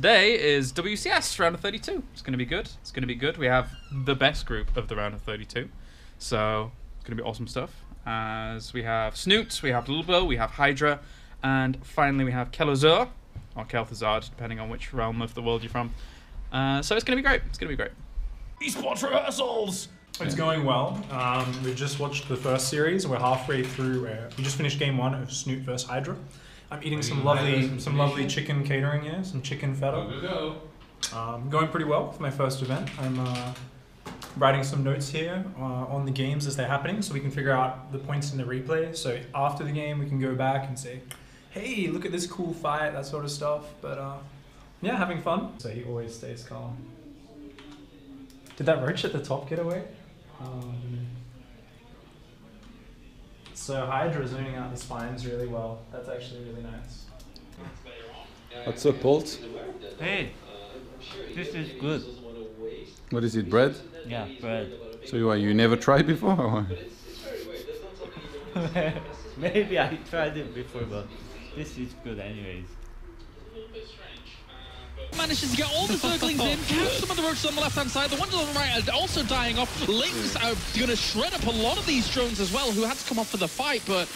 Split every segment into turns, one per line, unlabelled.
Today is WCS round of 32. It's going to be good. It's going to be good. We have the best group of the round of 32. So it's going to be awesome stuff. As we have Snute, we have Lilbow, we have Hydra, and finally we have Kolazhur, or Kolazhur, depending on which realm of the world you're from. So it's going to be great. It's going to be great. Esports rehearsals!
It's going well. We've just watched the first series. We're halfway through. We just finished game 1 of Snute vs Hydra. I'm eating some lovely chicken catering here, some chicken feta. Going pretty well for my first event. I'm writing some notes here on the games as they're happening, so we can figure out the points in the replay. So after the game, we can go back and say, "Hey, look at this cool fight," that sort of stuff. But yeah, having fun. So he always stays calm. Did that roach at the top get away? So Hydra zooming out the spines really well. That's actually really nice.
What's up, Polt?
Hey, this is good.
What is it, bread?
Yeah, bread.
So you never tried before? Or?
Maybe I tried it before, but this is good anyways.
Manages to get all the circlings in, catch some of the roaches on the left-hand side. The ones on the right are also dying off. Lynx are going to shred up a lot of these drones as well, who had to come off for the fight, but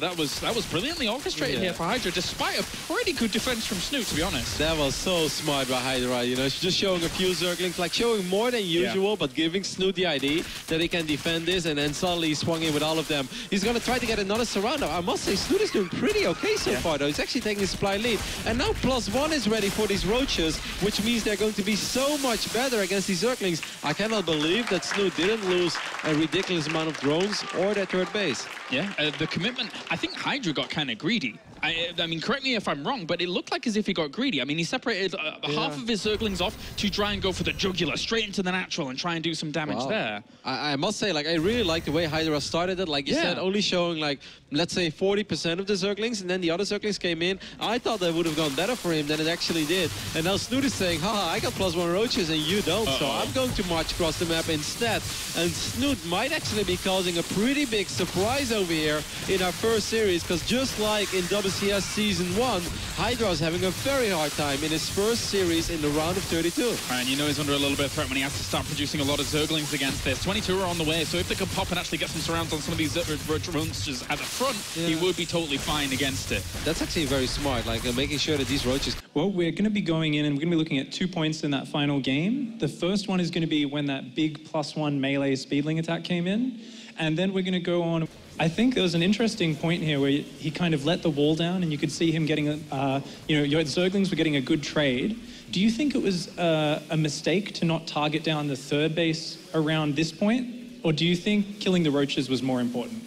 that was brilliantly orchestrated here for Hydra, despite a pretty good defense from Snute, to be honest.
That was so smart by Hydra, you know, just showing a few circlings, like showing more than usual, but giving Snute the idea that he can defend this, and then suddenly he swung in with all of them. He's going to try to get another surround. I must say, Snute is doing pretty okay so far, though. He's actually taking a supply lead. And now +1 is ready for these roaches, which means they're going to be so much better against these circlings. I cannot believe that Snute didn't lose a ridiculous amount of drones or their third base.
Yeah, the commitment, I think Hydra got kind of greedy. I mean, correct me if I'm wrong, but it looked like as if he got greedy. I mean, he separated half of his circlings off to try and go for the jugular, straight into the natural, and try and do some damage there.
I must say, like, I really like the way Hydra started it. Like you said, only showing, like, let's say 40% of the circlings, and then the other circlings came in. I thought that would have gone better for him than it actually did. And now Snute is saying, haha, I got +1 roaches and you don't, so I'm going to march across the map instead. And Snute might actually be causing a pretty big surprise over here in our first series, because just like in WCS Season 1, Hydra is having a very hard time in his first series in the round of 32.
And you know he's under a little bit of threat when he has to start producing a lot of Zerglings against this. 22 are on the way, so if they can pop and actually get some surrounds on some of these roaches at the front, he would be totally fine against it.
That's actually very smart, like making sure that these roaches...
Well, we're going to be going in and we're going to be looking at 2 points in that final game. The first one is going to be when that big +1 melee speedling attack came in. And then we're going to go on. I think there was an interesting point here where he kind of let the wall down and you could see him getting, you know, your Zerglings were getting a good trade. Do you think it was a mistake to not target down the third base around this point? Or do you think killing the roaches was more important?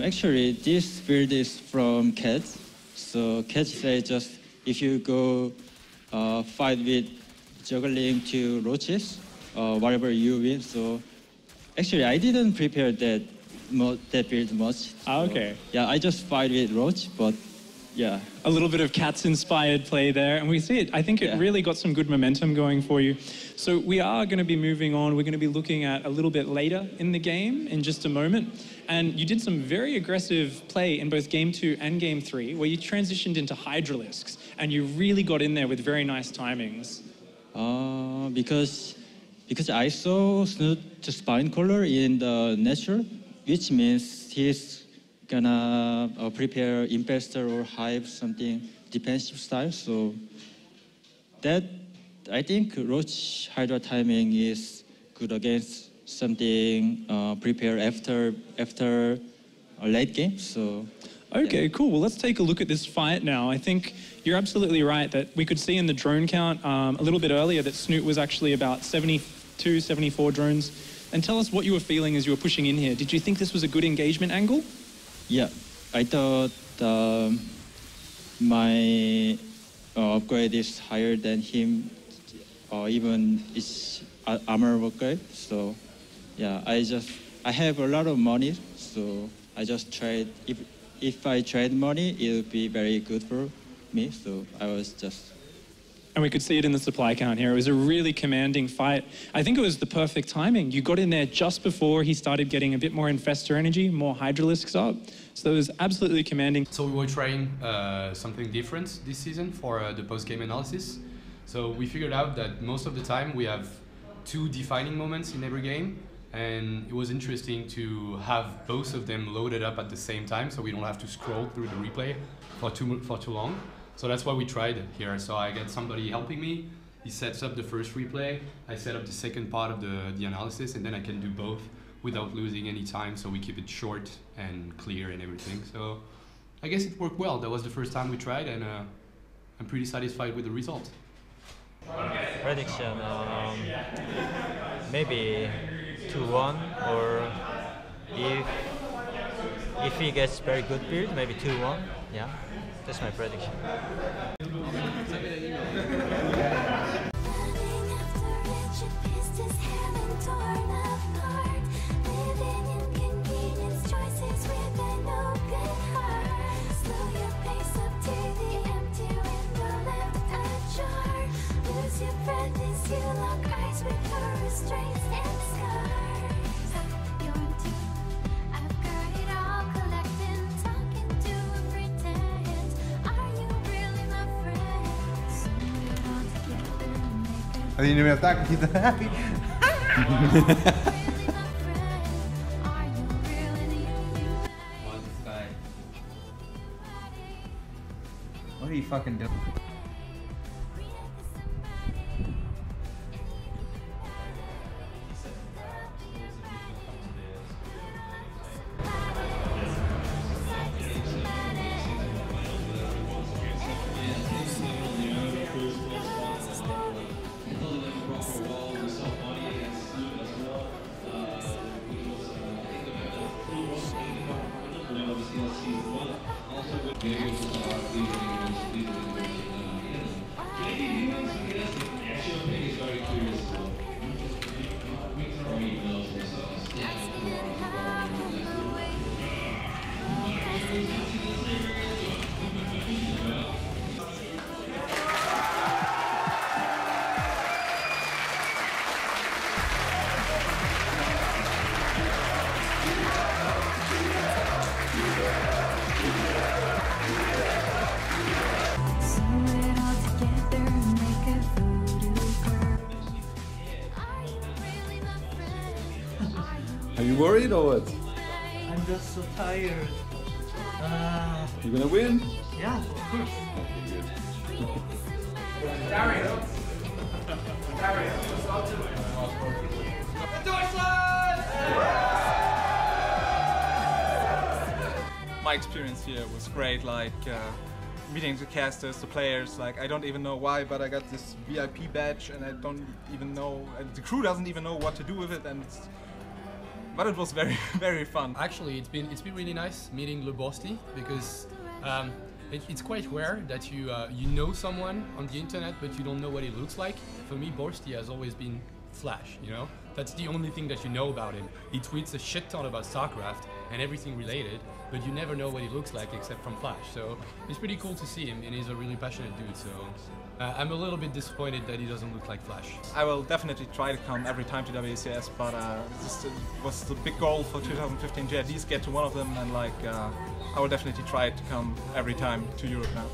Actually, this build is from Cats. So Cats say just if you go fight with juggling to roaches, whatever you win. So actually, I didn't prepare that build much. So,
Okay.
Yeah, I just fight with roach, but yeah.
A little bit of Cats-inspired play there, and we see it. I think it really got some good momentum going for you. So we are going to be moving on. We're going to be looking at a little bit later in the game in just a moment. And you did some very aggressive play in both Game 2 and Game 3, where you transitioned into Hydralisks, and you really got in there with very nice timings.
Because I saw Snute spine color in the natural, which means he's gonna prepare Infestor or Hive, something defensive style. So that, I think Roach Hydra timing is good against something prepare after a late game. So
okay, cool. Well, let's take a look at this fight now. I think you're absolutely right that we could see in the drone count a little bit earlier that Snute was actually about 72, 74 drones. And tell us what you were feeling as you were pushing in here. Did you think this was a good engagement angle?
Yeah, I thought my upgrade is higher than him, even his armor upgrade. So yeah, I have a lot of money, so I just trade. If I trade money, it would be very good for me. So I was just.
And we could see it in the supply count here. It was a really commanding fight. I think it was the perfect timing. You got in there just before he started getting a bit more Infestor energy, more Hydralisks up. So it was absolutely commanding.
So we were trying something different this season for the post-game analysis. So we figured out that most of the time we have 2 defining moments in every game, and it was interesting to have both of them loaded up at the same time, so we don't have to scroll through the replay for too long. So that's what we tried here. So I get somebody helping me. He sets up the first replay. I set up the second part of the analysis, and then I can do both without losing any time. So we keep it short and clear and everything. So I guess it worked well. That was the first time we tried, and I'm pretty satisfied with the result.
Prediction, maybe 2-1, or if he gets very good build, maybe 2-1. Yeah, that's my prediction.
Hindi naman attack kita. What are you fucking doing?
Are you worried or what?
I'm just so tired.
You gonna win?
Yeah, of course.
My experience here was great, like meeting the casters, the players, like I don't even know why, but I got this VIP badge and I don't even know, and the crew doesn't even know what to do with it, but it was very, very fun.
Actually, it's been really nice meeting Lilbow because it's quite rare that you know someone on the internet but you don't know what he looks like. For me, Borsty has always been Flash, you know? That's the only thing that you know about him. He tweets a shit ton about Starcraft and everything related, but you never know what he looks like except from Flash. So it's pretty cool to see him, and he's a really passionate dude, so I'm a little bit disappointed that he doesn't look like Flash.
I will definitely try to come every time to WCS, but this was the big goal for 2015 to at least get to one of them, and like I will definitely try to come every time to Europe now.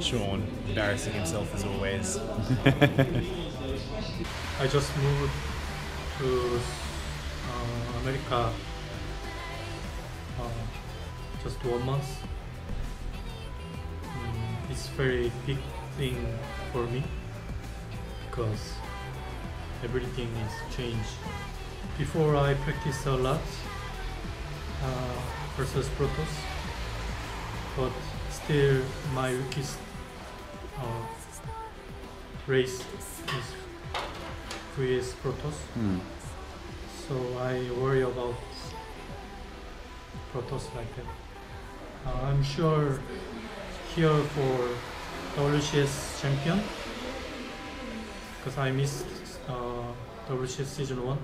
Sean, embarrassing himself as always.
I just moved to America just 1 month. It's very big thing for me because everything is changed. Before I practiced a lot versus Protoss, but still my weakest race is vs Protoss. So I worry about Protoss like that. I'm sure here for WCS champion because I missed WCS season 1.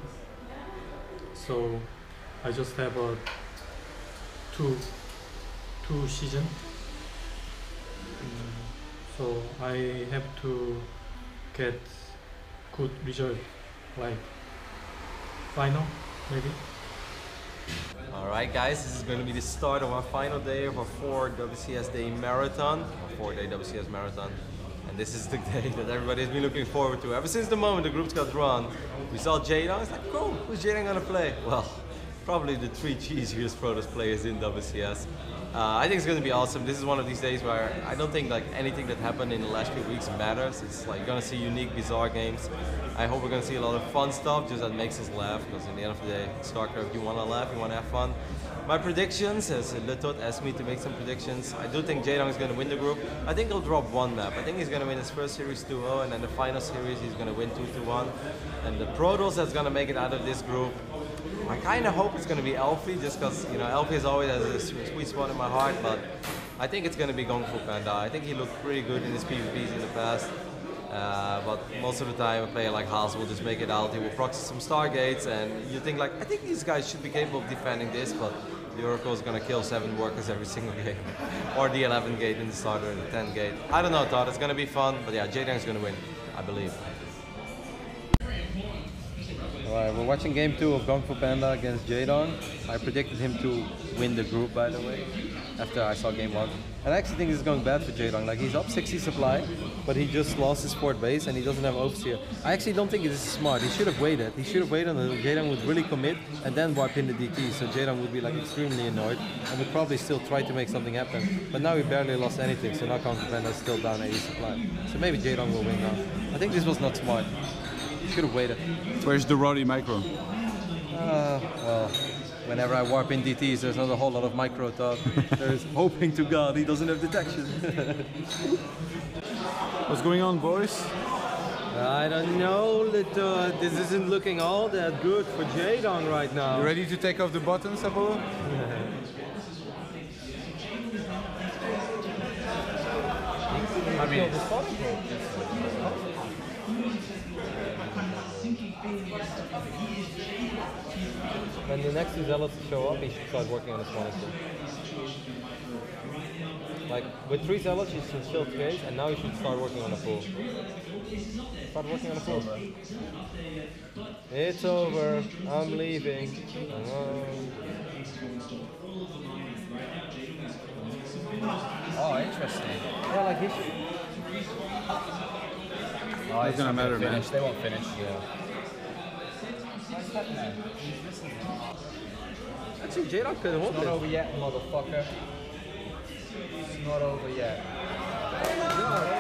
So I just have 2 2 seasons. So I have to get good result, like final maybe.
Alright guys, this is going to be the start of our final day of our 4 WCS day marathon, our 4-day WCS marathon. And this is the day that everybody has been looking forward to. Ever since the moment the groups got drawn, we saw Jaedong. It's like, cool, who's Jaedong gonna play? Well, probably the 3 cheesiest Protoss players in WCS. I think it's going to be awesome. This is one of these days where I don't think like anything that happened in the last few weeks matters. It's like you're going to see unique, bizarre games. I hope we're going to see a lot of fun stuff, just that makes us laugh, because in the end of the day, Starcraft, you want to laugh, you want to have fun. My predictions, as Litot asked me to make some predictions, I do think Jaedong is going to win the group. I think he'll drop 1 map. I think he's going to win his first series 2-0, and then the final series he's going to win 2-1. And the Protoss that's going to make it out of this group, I kind of hope it's going to be elfi, just because, you know, elfi is always has a sweet spot in my heart, but I think it's going to be GunGFuBanDa. I think he looked pretty good in his PvPs in the past, but most of the time a player like Haas will just make it out. He will proxy some Stargates, and you think like, I think these guys should be capable of defending this, but the Oracle is going to kill 7 workers every single game. Or the 11 gate in the starter, the 10 gate. I don't know, Todd, it's going to be fun, but yeah, Jaedong is going to win, I believe. Alright, we're watching game 2 of GunGFuBanDa against Jaedong. I predicted him to win the group, by the way, after I saw game 1. And I actually think this is going bad for Jaedong. Like, he's up 60 supply, but he just lost his 4th base and he doesn't have overseer. I actually don't think this is smart. He should have waited. He should have waited until Jaedong would really commit and then wipe in the DT. So Jaedong would be like extremely annoyed and would probably still try to make something happen. But now he barely lost anything, so now GunGFuBanDa is still down 80 supply. So maybe Jaedong will win now. I think this was not smart. Should have waited.
Where's the Roddy micro?
Well, whenever I warp in DTs, there's not a whole lot of micro talk. There's hoping to God he doesn't have detection.
What's going on, boys?
I don't know. This isn't looking all that good for Jaedong right now.
You ready to take off the buttons, Apollo?
I mean, when the next 2 zealots show up, he should start working on his spawning pool. Like, with 3 zealots, you should shield case, and now you should start working on the pool. Start working on the pool. It's over. I'm leaving.
Oh, interesting.
Yeah, like he should.
Oh,
it's gonna matter, man.
They won't finish.
Yeah. Actually, Jaedong could hold it.
It's not over yet, motherfucker. It's not over yet. It's not over.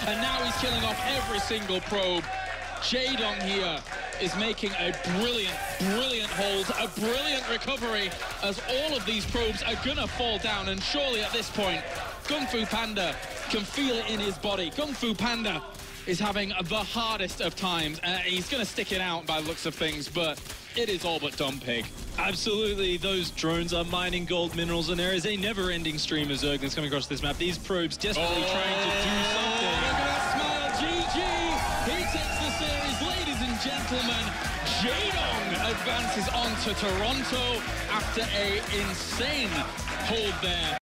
And now he's killing off every single probe. Jaedong here is making a brilliant hold, a brilliant recovery, as all of these probes are gonna fall down, and surely at this point, GunGFuBanDa can feel it in his body. GunGFuBanDa is having the hardest of times. He's gonna stick it out by the looks of things, but it is all but done, Pig.
Absolutely, those drones are mining gold minerals, and there is a never-ending stream of Zerglings coming across this map. These probes desperately trying to do something.
Look at that smile, GG! He takes the series, ladies and gentlemen. Jaedong advances on to Toronto after a insane hold there